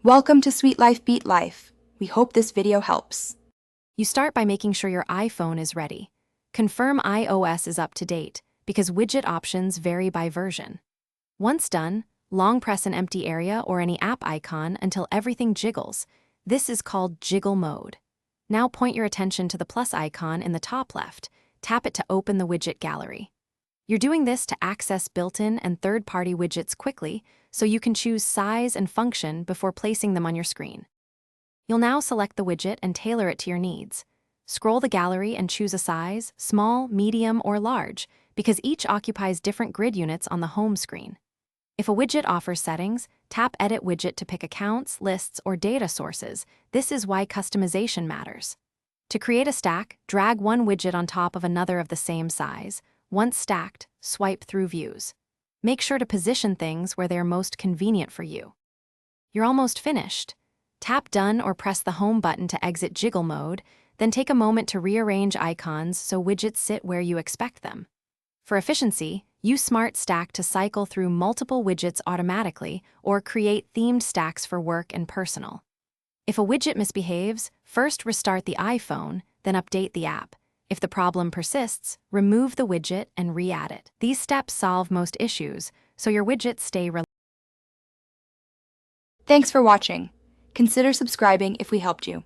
Welcome to Sweet Life Beat Life. We hope this video helps. You start by making sure your iPhone is ready. Confirm iOS is up to date, because widget options vary by version. Once done, long press an empty area or any app icon until everything jiggles. This is called jiggle mode. Now point your attention to the plus icon in the top left. Tap it to open the widget gallery. You're doing this to access built-in and third-party widgets quickly, so you can choose size and function before placing them on your screen. You'll now select the widget and tailor it to your needs. Scroll the gallery and choose a size, small, medium, or large, because each occupies different grid units on the home screen. If a widget offers settings, tap Edit Widget to pick accounts, lists, or data sources. This is why customization matters. To create a stack, drag one widget on top of another of the same size. Once stacked, swipe through views. Make sure to position things where they are most convenient for you. You're almost finished. Tap Done or press the Home button to exit jiggle mode, then take a moment to rearrange icons so widgets sit where you expect them. For efficiency, use Smart Stack to cycle through multiple widgets automatically or create themed stacks for work and personal. If a widget misbehaves, first restart the iPhone, then update the app. If the problem persists, remove the widget and re-add it. These steps solve most issues, so your widgets stay reliable. Thanks for watching. Consider subscribing if we helped you.